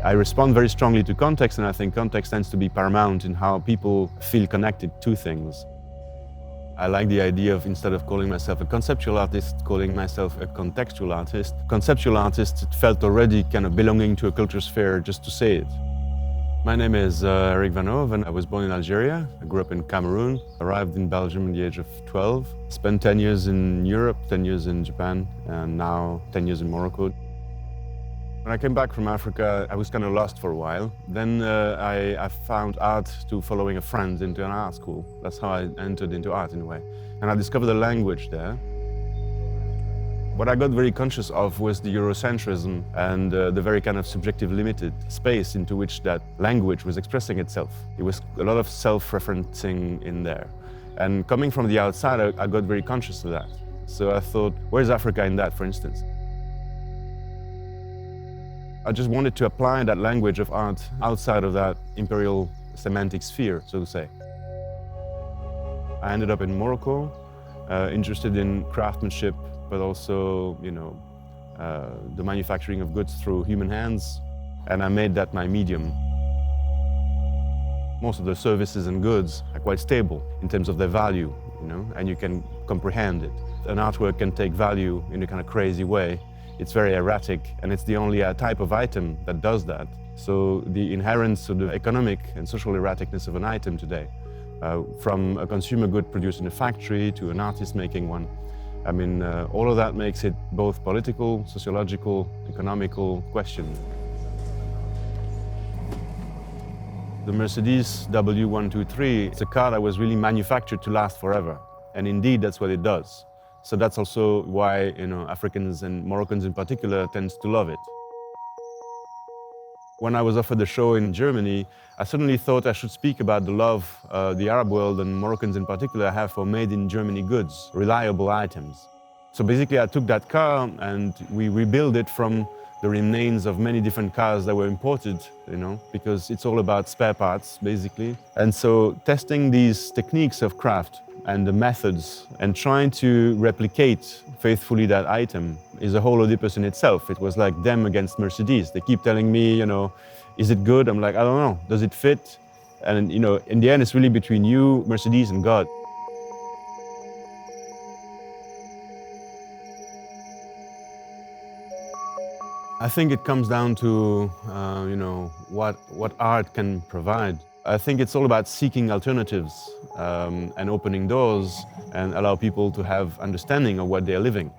I respond very strongly to context, and I think context tends to be paramount in how people feel connected to things. I like the idea of, instead of calling myself a conceptual artist, calling myself a contextual artist. Conceptual artist, it felt already kind of belonging to a culture sphere just to say it. My name is Eric Van Hove, and I was born in Algeria. I grew up in Cameroon, arrived in Belgium at the age of 12, spent 10 years in Europe, 10 years in Japan, and now 10 years in Morocco. When I came back from Africa, I was kind of lost for a while. Then I found art to following a friend into an art school. That's how I entered into art in a way. And I discovered a language there. What I got very conscious of was the Eurocentrism and the very kind of subjective limited space into which that language was expressing itself. It was a lot of self-referencing in there. And coming from the outside, I got very conscious of that. So I thought, where's Africa in that, for instance? I just wanted to apply that language of art outside of that imperial semantic sphere, so to say. I ended up in Morocco, interested in craftsmanship, but also, the manufacturing of goods through human hands, and I made that my medium. Most of the services and goods are quite stable in terms of their value, and you can comprehend it. An artwork can take value in a kind of crazy way. It's very erratic, and it's the only type of item that does that. So the inherent sort of economic and social erraticness of an item today, from a consumer good produced in a factory to an artist making one, I mean, all of that makes it both political, sociological, economical question. The Mercedes W123, it's a car that was really manufactured to last forever, and indeed that's what it does. So that's also why, Africans and Moroccans in particular tends to love it. When I was offered the show in Germany, I suddenly thought I should speak about the love the Arab world and Moroccans in particular have for made in Germany goods, reliable items. So basically I took that car and we rebuilt it from the remains of many different cars that were imported, because it's all about spare parts, basically. And so testing these techniques of craft and the methods and trying to replicate faithfully that item is a whole Oedipus in itself. It was like them against Mercedes. They keep telling me, is it good? I'm like, I don't know. Does it fit? And, in the end, it's really between you, Mercedes, and God. I think it comes down to, what art can provide. I think it's all about seeking alternatives and opening doors and allow people to have understanding of what they're living.